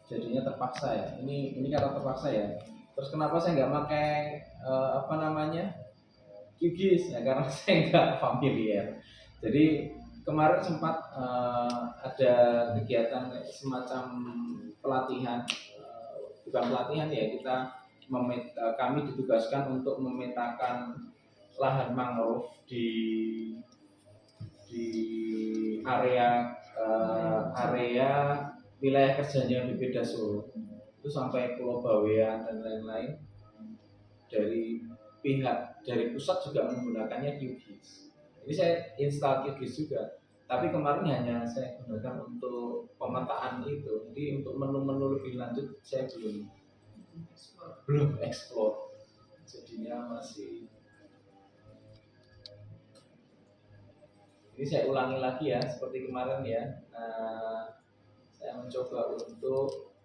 jadinya terpaksa ya. Ini karena terpaksa ya. Terus kenapa saya nggak pakai QGIS ya, karena saya nggak familiar. Jadi kemarin sempat ada kegiatan semacam pelatihan, bukan pelatihan ya, kami ditugaskan untuk memetakan lahan mangrove di area wilayah kerjanya BPD Solo itu sampai Pulau Bawean dan lain-lain. Dari pusat juga menggunakannya QGIS. Ini saya install QGIS juga, tapi kemarin hanya saya gunakan untuk pemetaan itu. Jadi untuk menu-menu lebih lanjut saya belum explore, jadinya masih. Ini saya ulangi lagi ya, seperti kemarin ya. Saya mencoba untuk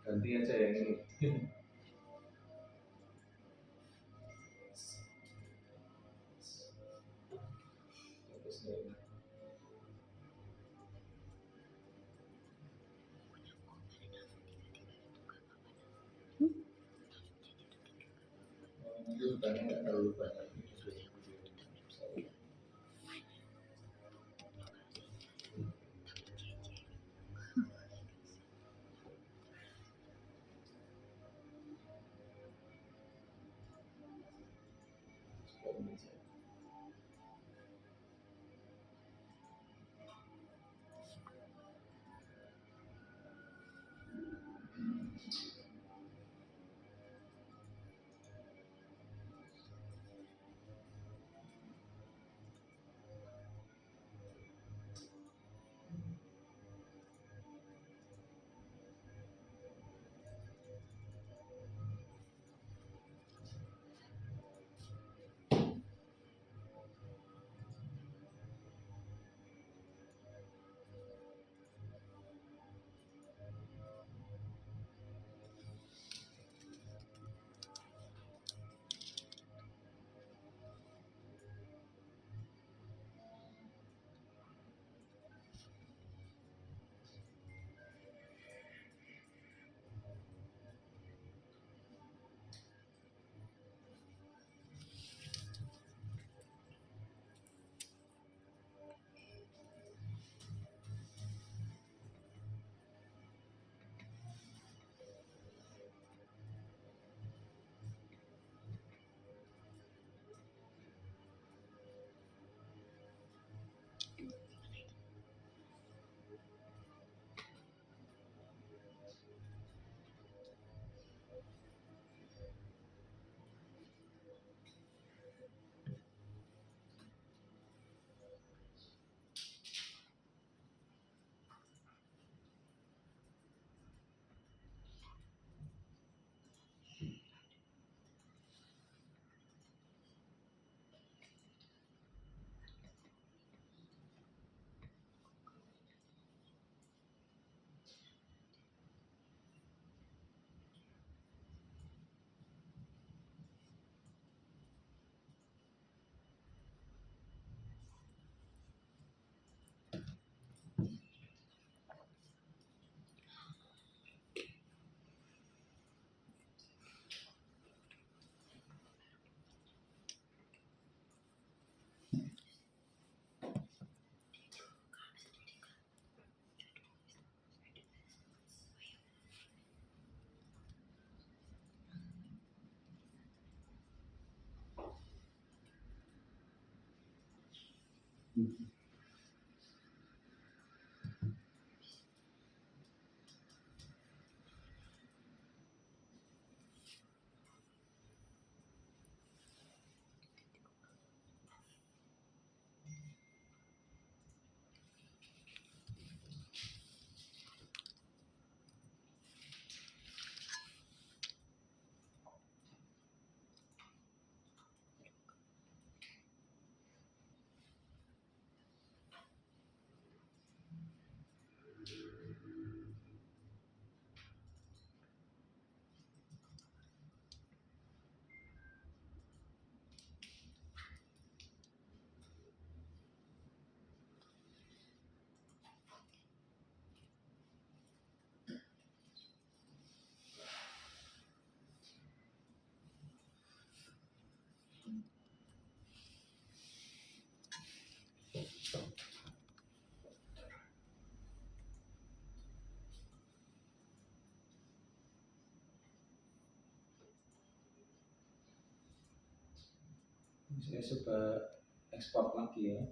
ganti aja yang ini. Itu bukannya nggak terlalu banyak. Saya coba ekspor lagi ya.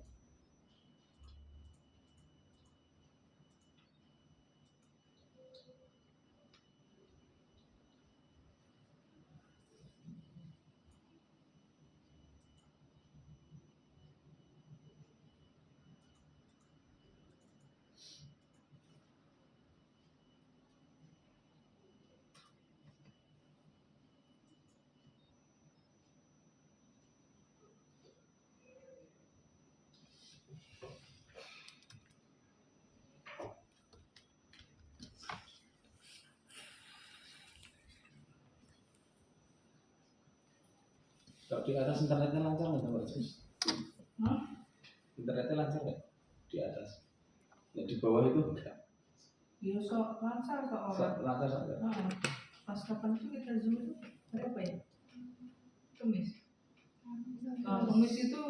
Kalau di atas internetnya lancar nggak Mbak Jus? Internetnya lancar nggak di atas? Ya, di bawah itu enggak. Iya, sok lancar kok orang. Lancar enggak? Pas kapan itu kita zoom itu hari apa ya? Kamis. Kamis itu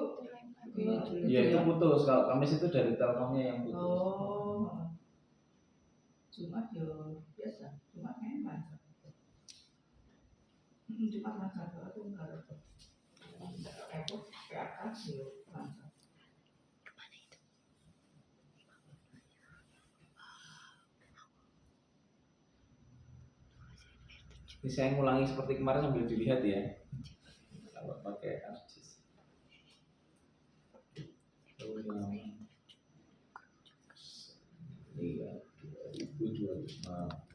Iya itu putus. Kalau Kamis itu dari Telkomnya yang putus. Oh. Jumat ya biasa. Jumat kayaknya lancar. Jumat lancar kalau itu enggak ada. Ekor ke atas ya lancar. Ini saya ngulangi seperti kemarin sambil dilihat ya. Kalau pakai ArcGIS. 2025.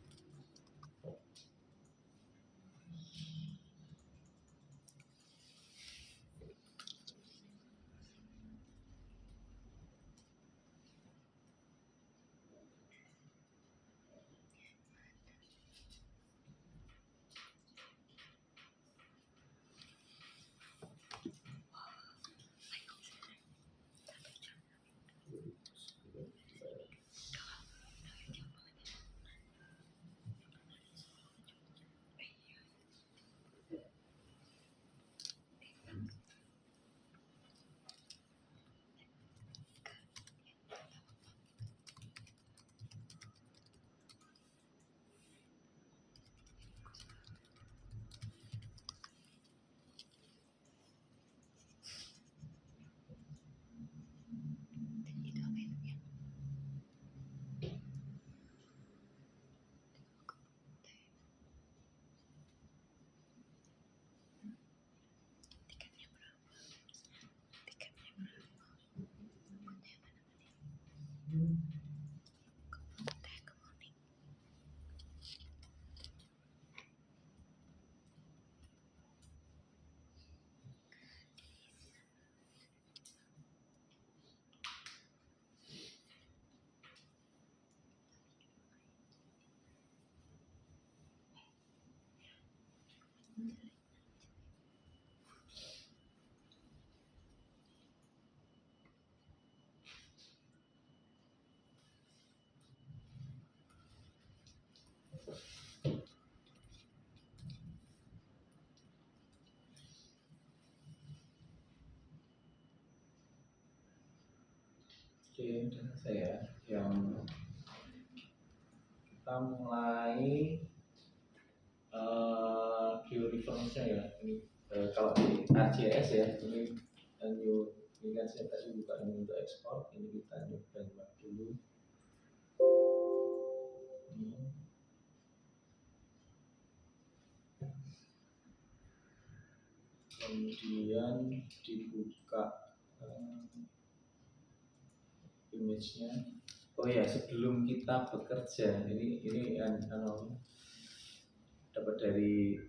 Oke, dan saya yang kita mulai georeference ya. Ini kalau di ArcGIS ya, ini kan saya tadi buka ini untuk ekspor. Ini kita nyoba dulu. Kemudian dibuka image-nya. Oh ya, sebelum kita bekerja, ini dapat dari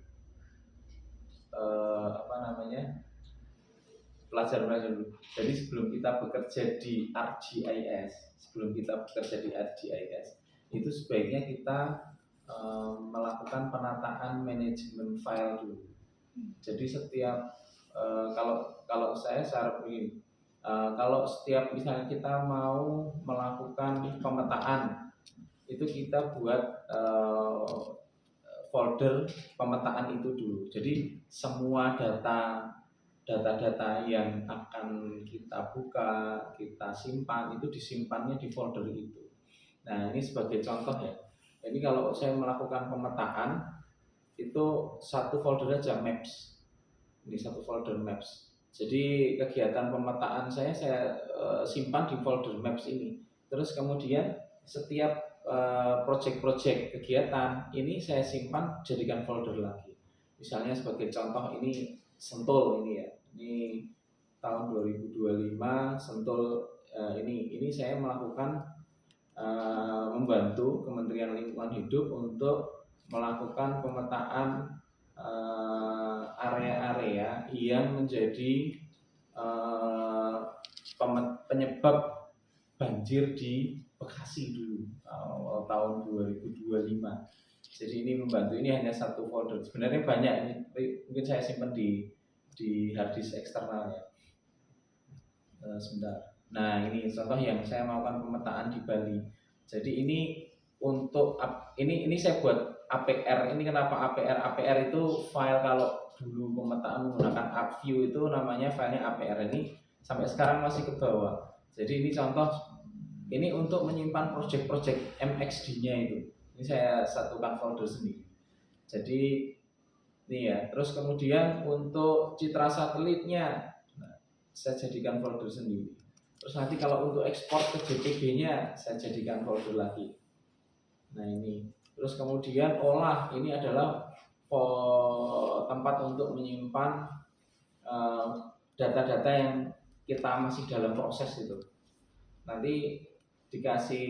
pelajar-pelajar dulu. Jadi sebelum kita bekerja di ArcGIS, itu sebaiknya kita melakukan penataan manajemen file dulu. Jadi setiap kalau saya secara begini, kalau setiap misalnya kita mau melakukan pemetaan, itu kita buat folder pemetaan itu dulu. Jadi semua data-data yang akan kita buka, kita simpan, itu disimpannya di folder itu. Nah ini sebagai contoh ya. Jadi kalau saya melakukan pemetaan, itu satu folder aja maps. Ini satu folder maps. Jadi kegiatan pemetaan saya simpan di folder maps ini. Terus kemudian setiap project-project kegiatan ini saya simpan jadikan folder lagi. Misalnya sebagai contoh ini Sentul ini ya. Ini tahun 2025 Sentul ini saya melakukan membantu Kementerian Lingkungan Hidup untuk melakukan pemetaan area-area yang menjadi penyebab banjir di Bekasi dulu tahun 2025. Jadi ini membantu, ini hanya satu folder. Sebenarnya banyak ini, mungkin saya simpan di hard disk eksternal ya. Sebentar. Nah ini contoh yang saya melakukan pemetaan di Bali. Jadi ini untuk ini saya buat APR. Ini kenapa APR? APR itu file kalau dulu pemetaan menggunakan ArcView itu namanya filenya APR. Ini sampai sekarang masih ke bawah. Jadi ini contoh, ini untuk menyimpan project-project MXD-nya itu. Ini saya satukan folder sendiri. Jadi ini ya. Terus kemudian untuk citra satelitnya saya jadikan folder sendiri. Terus nanti kalau untuk ekspor ke JPG-nya saya jadikan folder lagi. Nah ini. Terus kemudian olah, ini adalah tempat untuk menyimpan data-data yang kita masih dalam proses itu. Nanti dikasih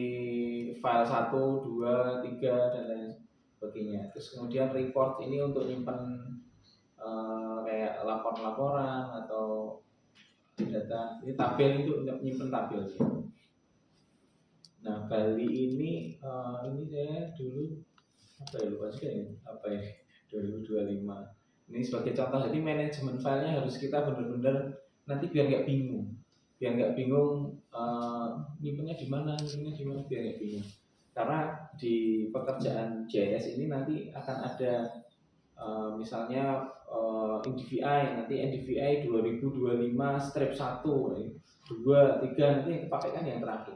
file 1, 2, 3 dan lain sebagainya. Terus kemudian report ini untuk nyimpan kayak laporan-laporan atau data. Ini tabel itu untuk nyimpen tabel. Nah Bali ini saya dulu apa ya, lupa juga ya, apa ya, 2025. Ini sebagai contoh, jadi manajemen filenya harus kita benar-benar nanti biar nggak bingung, nyimpennya di mana, biar nggak bingung. Karena di pekerjaan JS ini nanti akan ada misalnya NDVI, nanti NDVI 2025 strip 1, 2, 3, nanti yang kepakai kan yang terakhir,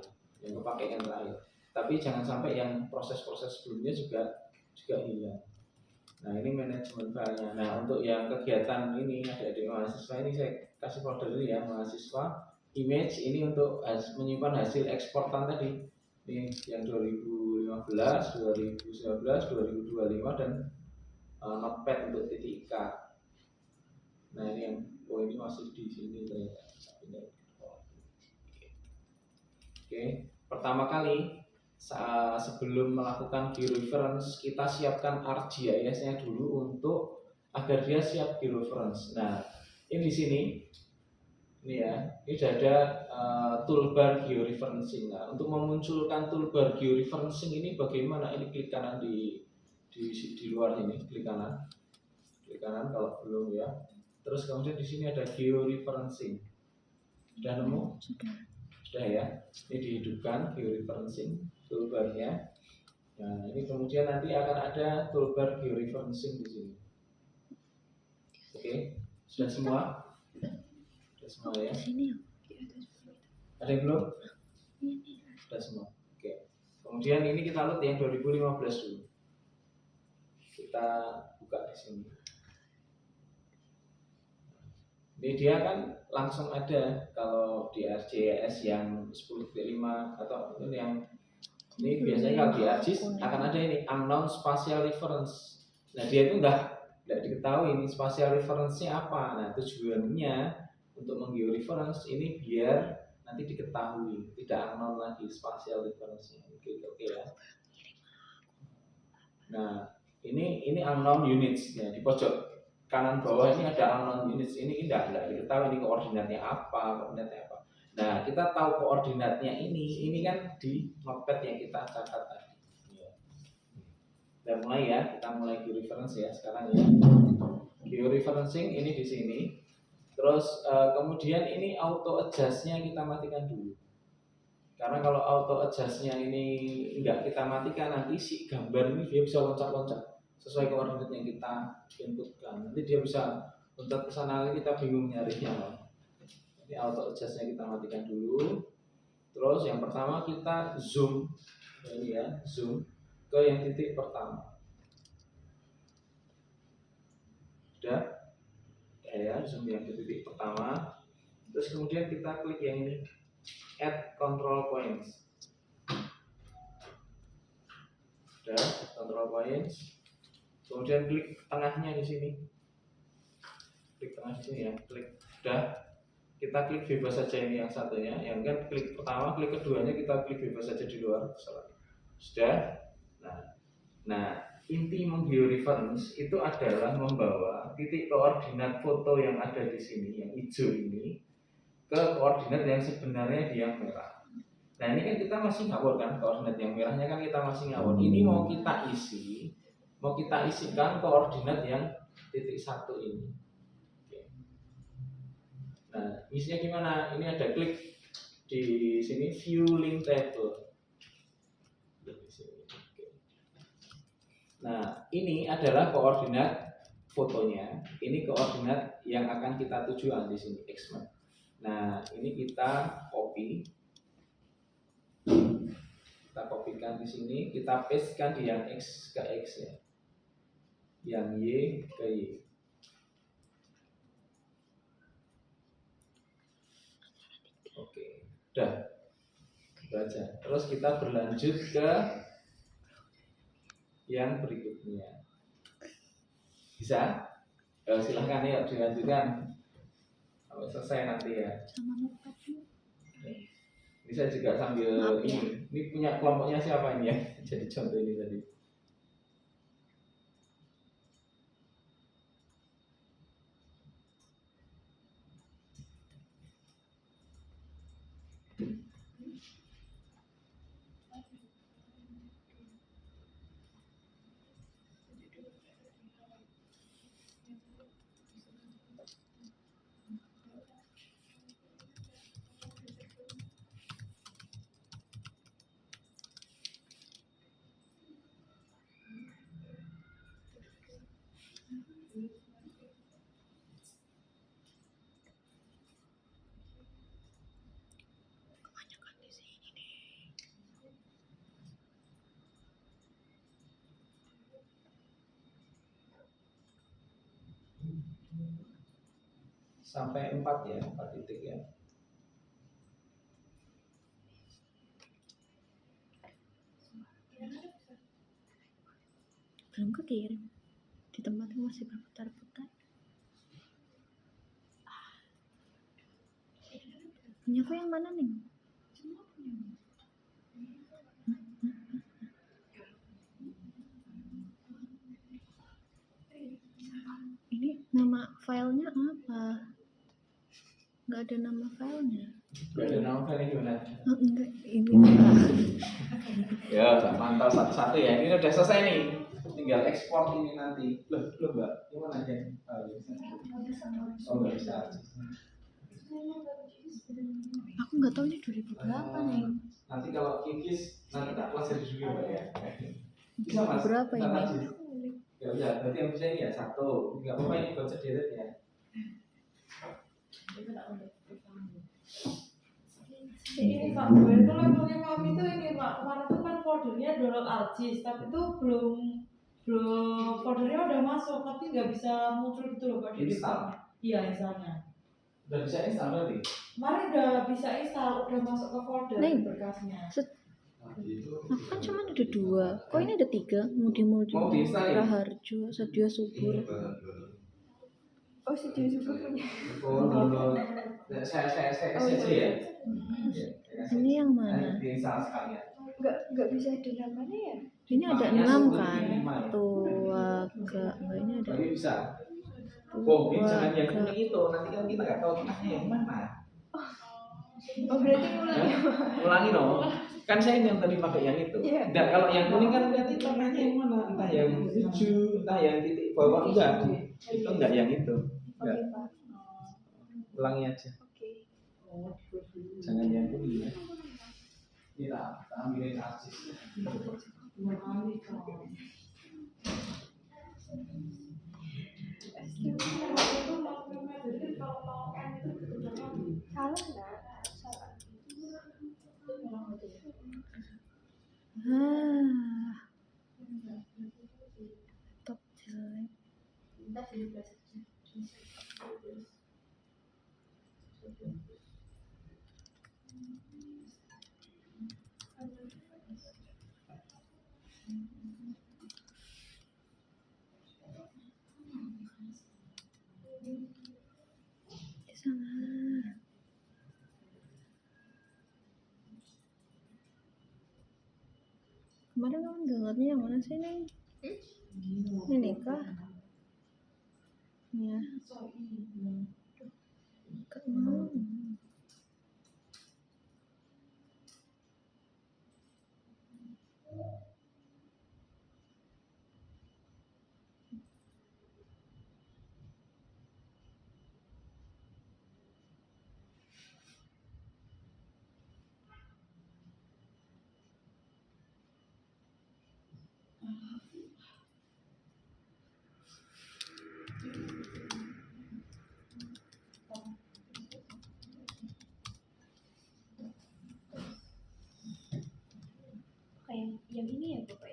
tapi jangan sampai yang proses-proses sebelumnya juga hilang. Nah ini manajemen filenya. Nah untuk yang kegiatan ini adik-adik mahasiswa ini saya kasih folder ini ya, mahasiswa image ini untuk menyimpan hasil eksportan tadi. Ini yang 2015, 2019, 2025 dan notepad untuk titik K. Nah ini yang ini masih di sini ternyata. Oke, pertama kali sebelum melakukan georeference kita siapkan ArcGIS-nya dulu untuk agar dia siap georeference. Nah, ini di sini, ini ya, ini sudah ada toolbar georeferencing. Nah, untuk memunculkan toolbar georeferencing ini bagaimana? Ini klik kanan di luar ini, klik kanan kalau belum ya. Terus kemudian di sini ada georeferencing. Sudah nemu? Sudah ya. Ini dihidupkan georeferencing toolbarnya. Nah, ini kemudian nanti akan ada toolbar georeferencing di sini. Oke, sudah semua? Sudah semua ya? Ada yang belum? Sudah semua. Oke. Kemudian ini kita load yang 2015 dulu. Kita buka di sini. Ini dia kan langsung ada kalau di ArcGIS yang 10.5 atau yang ini biasanya kalau di ArcGIS akan ada ini unknown spatial reference. Nah dia itu enggak diketahui ini spatial reference-nya apa. Nah tujuannya untuk menggeoreference ini biar nanti diketahui, tidak unknown lagi spatial reference-nya. Oke ya. Nah ini unknown units ya, di pojok kanan bawah ini ada unknown units, ini tidak diketahui ini koordinatnya apa. Nah kita tahu koordinatnya ini kan di notepad yang kita catat tadi. Kita mulai ya, kita mulai georeference ya sekarang ya. Georeferencing ini di sini. Terus kemudian ini auto adjust-nya kita matikan dulu. Karena kalau auto adjust-nya ini enggak kita matikan, nanti si gambar ini dia bisa loncat-loncat sesuai koordinat yang kita inputkan. Nanti dia bisa loncat ke sana, kita bingung nyarinya. Jadi auto adjust-nya kita matikan dulu. Terus yang pertama kita zoom, ini ya, zoom ke yang titik pertama. Sudah? Ya. zoom yang ke titik pertama, terus kemudian kita klik yang ini, add control points. Udah, control points. Kemudian klik tengahnya di sini. Klik tengah di sini ya, klik. Udah, kita klik bebas saja ini yang satunya. Yang kan klik pertama, klik keduanya kita klik bebas saja di luar. Sudah. Nah, inti menggeoreference itu adalah membawa titik koordinat foto yang ada di sini, yang hijau ini, ke koordinat yang sebenarnya di yang merah. Nah, ini kan kita masih ngawur kan, koordinat yang merahnya kan kita masih ngawur. Ini mau kita isikan koordinat yang titik satu ini. Oke. Nah, isinya gimana? Ini ada klik di sini view link table. Nah, ini adalah koordinat fotonya. Ini koordinat yang akan kita tujuan di sini X-map. Nah, ini kita copy. Kita kopikan di sini, kita pastekan di yang X ke X ya. Yang Y ke Y. Oke, udah. Baca. Terus kita berlanjut ke yang berikutnya. Bisa? Silahkan ya, dilanjutkan sampai selesai nanti ya. Ini saya juga sambil ini punya kelompoknya siapa ini ya? Jadi contoh ini tadi. Sampai 4 ya, 4 titik ya. Belum kekirim. Di tempatnya masih berputar-putar. Punya aku yang mana nih? Ini nama filenya apa? Nggak ada nama filenya. Nggak ada nama filenya gimana? Oh, enggak, ini enggak. Ya, tak pantau satu-satu ya. Ini udah selesai nih. Tinggal ekspor ini nanti. Loh, Mbak. Gimana aja? Oh, nggak bisa. Aku nggak tahu ini 2000 berapa nih. Nanti kalau kikis nanti tak pelajari dulu Mbak ya. Bisa Mas? Berapa ini? Ya udah, berarti yang bisa ini ya satu. Nggak apa-apa ini buat sederet ya. Ini Pak, itu laptopnya kami itu ini Pak, kemarin itu kan foldernya download ArcGIS, tapi itu belum foldernya udah masuk, tapi nggak bisa muncul gitu loh Pak di Install? Iya, installnya. Udah bisa install berarti? Kemarin udah bisa install, udah masuk ke folder berkasnya. Aku kan cuma ada 2. Kok ini ada 3? Mudi-mudi. Mau diinstal ya? Raharjo, Sadio Subur. Oh, Sadio Subur punya. Oh, download. Saya ya. Ini yang mana? Diinstal sekalian. Enggak bisa ada namanya ya? Ini ada 6 kan? Tuaga. Enggak, ini ada. Tapi bisa. Oh, ini jangan yang kuning itu. Nanti kan kita nggak tahu tengahnya yang mana. Oh, berarti ulangi. Ulangi dong. Kan saya yang tadi pakai yang itu. Iya. Dan kalau yang kuning kan berarti tengahnya yang mana? Entah yang hijau, entah yang titik bawah enggak. Itu enggak yang itu. Enggak. Oke, Pak. Ulangi aja. Oke. Jangan yang kuning ya. Kita ambilin ArcGIS. Salah enggak? Salah. Top jelek. Kita 17 aja. Salah. Kemarin kamu dengarnya yang mana sih, Neng? Ini kah? Ya, gak mau. Kayak yang ini ya Bapak